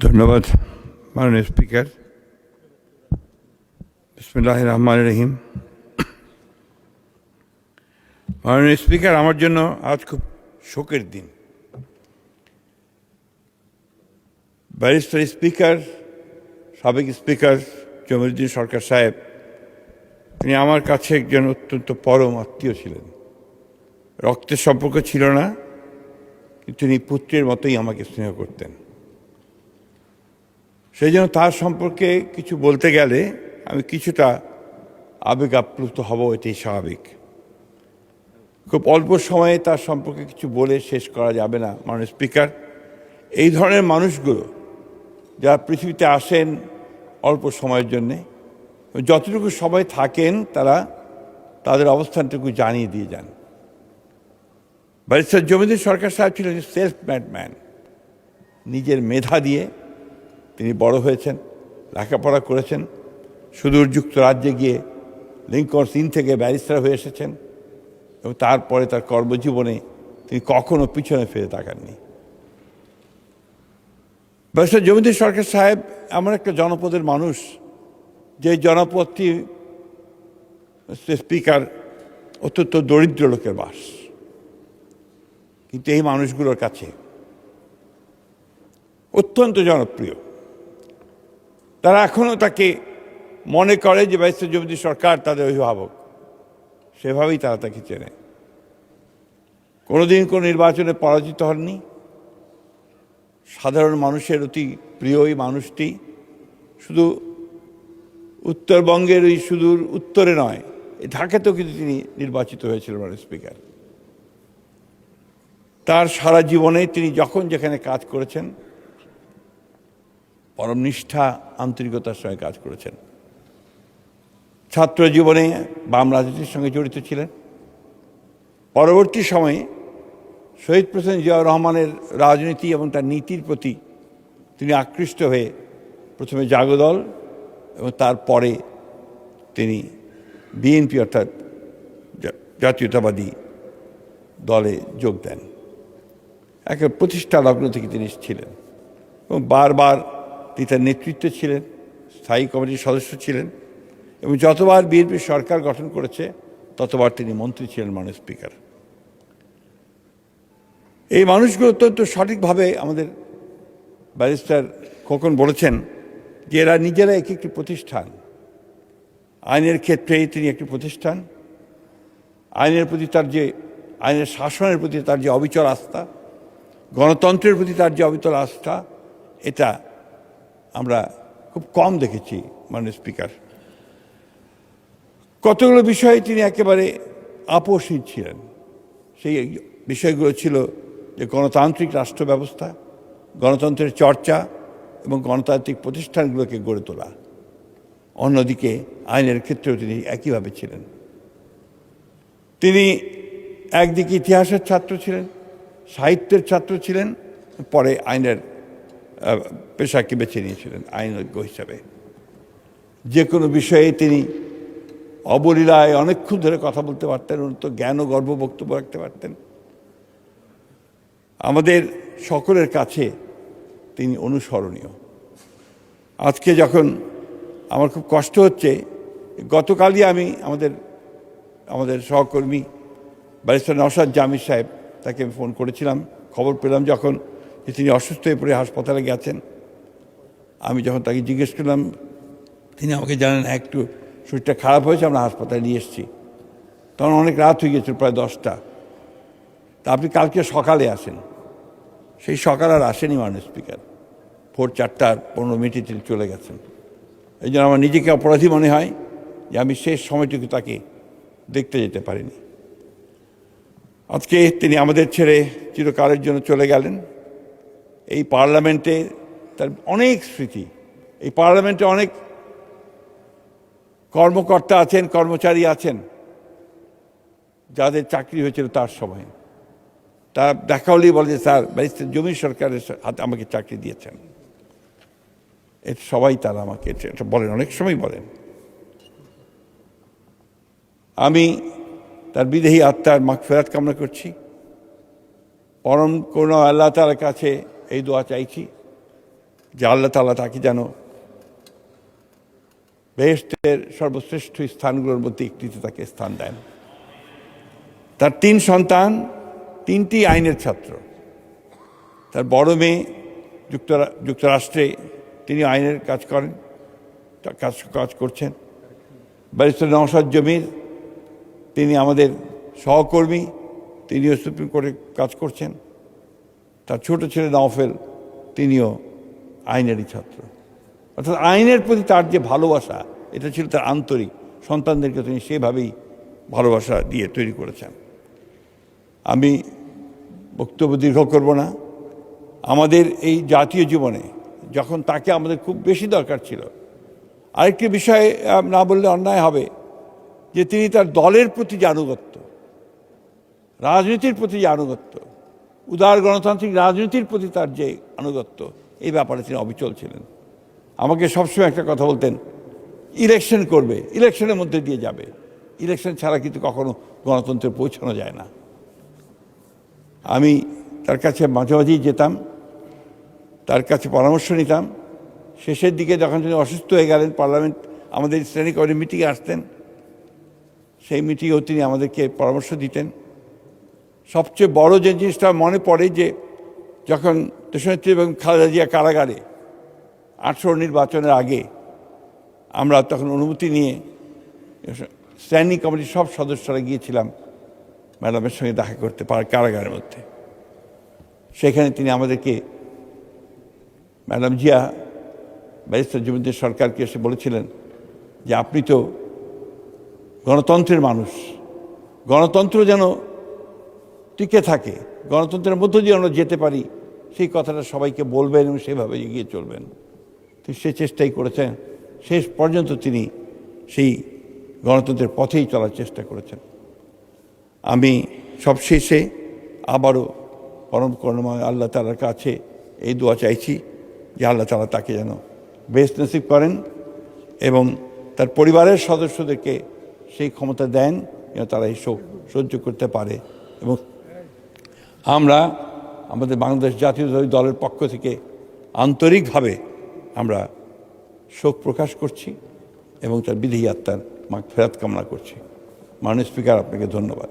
ধন্যবাদ মাননীয় স্পিকার। বিসমিল্লাহির রহমানির রহিম। মাননীয় স্পিকার, আমার জন্য আজ খুব শোকের দিন। ব্যারিস্টার স্পিকার, সাবেক স্পিকার জমিরুদ্দিন সরকার সাহেব, তিনি আমার কাছে একজন অত্যন্ত পরম আত্মীয় ছিলেন। রক্তের সম্পর্ক ছিল না, কিন্তু তিনি পুত্রের মতোই আমাকে স্নেহ করতেন। সেই জন্য তার সম্পর্কে কিছু বলতে গেলে আমি কিছুটা আবেগ আপ্লুত হব, এটাই স্বাভাবিক। খুব অল্প সময়ে তার সম্পর্কে কিছু বলে শেষ করা যাবে না মাননীয় স্পিকার। এই ধরনের মানুষগুলো যারা পৃথিবীতে আসেন অল্প সময়ের জন্যে, যতটুকু সময় থাকেন তারা তাদের অবস্থানটুকু জানিয়ে দিয়ে যান। ব্যারিস্টার জমিরুদ্দিন সরকার সাহেব ছিলেন সেলফ মেড ম্যান। নিজের মেধা দিয়ে তিনি বড় হয়েছেন, লেখাপড়া করেছেন, সুদূর যুক্তরাজ্যে গিয়ে লিঙ্কনস ইন থেকে ব্যারিস্টার হয়ে এসেছেন এবং তারপরে তার কর্মজীবনে তিনি কখনো পিছনে ফিরে তাকাননি। ব্যারিস্টার জমিরুদ্দিন সরকার সাহেব এমন একটা জনপদের মানুষ, যে জনপদটি স্পিকার অত্যন্ত দরিদ্র লোকের বাস, কিন্তু এই মানুষগুলোর কাছে অত্যন্ত জনপ্রিয়। তারা এখনও তাকে মনে করে যে ব্যারিস্টার জমিরুদ্দিন সরকার তাদের অভিভাবক, সেভাবেই তারা তাকে চেনে। কোনোদিন কোনো নির্বাচনে পরাজিত হননি। সাধারণ মানুষের অতি প্রিয় এই মানুষটি শুধু উত্তরবঙ্গের ওই সুদূর উত্তরে নয়, এই ঢাকাতেও কিন্তু তিনি নির্বাচিত হয়েছিলেন মাননীয় স্পিকার। তার সারা জীবনে তিনি যখন যেখানে কাজ করেছেন পরম নিষ্ঠা আন্তরিকতার সঙ্গে কাজ করেছেন। ছাত্র জীবনে বাম রাজনীতির সঙ্গে জড়িত ছিলেন। পরবর্তী সময়ে শহীদ প্রেসিডেন্ট জিয়াউর রহমানের রাজনীতি এবং তার নীতির প্রতি তিনি আকৃষ্ট হয়ে প্রথমে জাগদল এবং তারপরে তিনি বিএনপি অর্থাৎ জাতীয়তাবাদী দলে যোগ দেন। একটা প্রতিষ্ঠা লগ্ন থেকে তিনি ছিলেন এবং বারবার তিনি তার নেতৃত্বে ছিলেন, স্থায়ী কমিটির সদস্য ছিলেন এবং যতবার বিএনপি সরকার গঠন করেছে ততবার তিনি মন্ত্রী ছিলেন মাননীয় স্পিকার। এই মানুষগুলো অত্যন্ত সঠিকভাবে আমাদের ব্যারিস্টার খোকন বলেছেন যে এরা নিজেরা একটি প্রতিষ্ঠান। আইনের ক্ষেত্রেই তিনি একটি প্রতিষ্ঠান। আইনের প্রতি তার যে আইনের শাসনের প্রতি তার যে অবিচল আস্থা, গণতন্ত্রের প্রতি তার যে অবিচল আস্থা, এটা আমরা খুব কম দেখেছি মাননীয় স্পিকার। কতগুলো বিষয়ে তিনি একেবারে আপোষহীন ছিলেন। সেই বিষয়গুলো ছিল যে গণতান্ত্রিক রাষ্ট্র ব্যবস্থা, গণতন্ত্রের চর্চা এবং গণতান্ত্রিক প্রতিষ্ঠানগুলোকে গড়ে তোলা। অন্যদিকে আইনের ক্ষেত্রেও তিনি একইভাবে ছিলেন। তিনি একদিকে ইতিহাসের ছাত্র ছিলেন, সাহিত্যের ছাত্র ছিলেন, পরে আইনের পেশাকে বেছে নিয়েছিলেন আইনজ্ঞ হিসাবে। যে কোনো বিষয়ে তিনি অবলীলায় অনেকক্ষণ ধরে কথা বলতে পারতেন, উন্নত জ্ঞান ও গর্ব বক্তব্য রাখতে পারতেন। আমাদের সকলের কাছে তিনি অনুসরণীয়। আজকে যখন আমার খুব কষ্ট হচ্ছে, গতকালই আমি আমাদের সহকর্মী ব্যারিস্টার নওশাদ জামি সাহেব, তাকে আমি ফোন করেছিলাম। খবর পেলাম যখন যে তিনি অসুস্থ হয়ে পড়ে হাসপাতালে গেছেন। আমি যখন তাকে জিজ্ঞেস করলাম, তিনি আমাকে জানান একটু শরীরটা খারাপ হয়েছে, আমরা হাসপাতালে নিয়ে এসেছি। তখন অনেক রাত হয়ে গেছিল, প্রায় 10টা। তা আপনি কালকে সকালে আসেন। সেই সকাল আর আসেনি মাননীয় স্পিকার। ভোর 4:15 তিনি চলে গেছেন। এই জন্য আমার নিজেকে অপরাধী মনে হয় যে আমি শেষ সময়টুকু তাকে দেখতে যেতে পারিনি। আজকে তিনি আমাদের ছেড়ে চিরকালের জন্য চলে গেলেন। এই পার্লামেন্টে তার অনেক স্মৃতি। এই পার্লামেন্টে অনেক কর্মকর্তা আছেন, কর্মচারী আছেন যাদের চাকরি হয়েছিল তার সময়। তারা দেখা হলেই বলে যে স্যার ব্যারিস্টার জমির সরকারের হাতে আমাকে চাকরি দিয়েছেন। এটা সবাই তারা আমাকে এটা বলেন, অনেক সময় বলেন। আমি তার বিদেহী আত্মার মাগফিরাত কামনা করছি। পরম করুণা আল্লাহ তাআলার কাছে এই দোয়া চাইছি যে আল্লাহ তাআলা তাকে যেন বেহেশতের সর্বশ্রেষ্ঠ স্থানগুলোর মধ্যে একটিতে তাকে স্থান দেন। তার 3 সন্তান, 3টি আইনের ছাত্র। তার বড় মেয়ে যুক্তরাষ্ট্রে, তিনি আইনের কাজ করেন, কাজ করছেন। ব্যারিস্টার নওশাদ জমির, তিনি আমাদের সহকর্মী, তিনিও সুপ্রিম কোর্টে কাজ করছেন। তার ছোট ছেলে নওফেল, তিনিও আইনেরই ছাত্র। অর্থাৎ আইনের প্রতি তার যে ভালোবাসা, এটা ছিল তার আন্তরিক। সন্তানদেরকে তিনি সেভাবেই ভালোবাসা দিয়ে তৈরি করেছেন। আমি বক্তব্য দীর্ঘ করব না। আমাদের এই জাতীয় জীবনে যখন তাকে আমাদের খুব বেশি দরকার ছিল, আরেকটি বিষয় না বললে অন্যায় হবে, যে তিনি তার দলের প্রতি যে আনুগত্য, রাজনীতির প্রতি যে আনুগত্য, উদার গণতান্ত্রিক রাজনীতির প্রতি তার যে আনুগত্য, এই ব্যাপারে তিনি অবিচল ছিলেন। আমাকে সবসময় একটা কথা বলতেন, ইলেকশন করবে, ইলেকশনের মধ্যে দিয়ে যাবে, ইলেকশন ছাড়া কিন্তু কখনো গণতন্ত্রে পৌঁছানো যায় না। আমি তার কাছে মাঝে মাঝেই যেতাম, তার কাছে পরামর্শ নিতাম। শেষের দিকে যখন তিনি অসুস্থ হয়ে গেলেন, পার্লামেন্ট আমাদের স্ট্যান্ডিং কমিটির মিটিংয়ে আসতেন, সেই মিটিংয়েও তিনি আমাদেরকে পরামর্শ দিতেন। সবচেয়ে বড় যে জিনিসটা মনে পড়ে, যে যখন দেশনেত্রী এবং খালেদা জিয়া কারাগারে 18 নির্বাচনের আগে, আমরা তখন অনুমতি নিয়ে স্ট্যান্ডিং কমিটির সব সদস্যরা গিয়েছিলাম ম্যাডামের সঙ্গে দেখা করতে কারাগারের মধ্যে। সেখানে তিনি আমাদেরকে, ম্যাডাম জিয়া ব্যারিস্টার জমিদের সরকারকে এসে বলেছিলেন যে আপনি তো গণতন্ত্রের মানুষ, গণতন্ত্র যেন টিকে থাকে, গণতন্ত্রের মধ্য দিয়ে আমরা যেতে পারি, সেই কথাটা সবাইকে বলবেন এবং সেভাবে এগিয়ে চলবেন। তো সে চেষ্টাই করেছেন, শেষ পর্যন্ত তিনি সেই গণতন্ত্রের পথেই চলার চেষ্টা করেছেন। আমি সবশেষে আবারও পরম করুণাময় আল্লাহ তাআলার কাছে এই দোয়া চাইছি যে আল্লাহ তাআলা তাকে যেন বেহেশত নসিব করেন এবং তার পরিবারের সদস্যদেরকে সেই ক্ষমতা দেন যেন তারা এই শোক সহ্য করতে পারে। এবং আমরা আমাদের বাংলাদেশ জাতীয়তাবাদী দলের পক্ষ থেকে আন্তরিকভাবে আমরা শোক প্রকাশ করছি এবং তার বিদেহী আত্মার মাগফিরাত কামনা করছি। মাননীয় স্পিকার, আপনাকে ধন্যবাদ।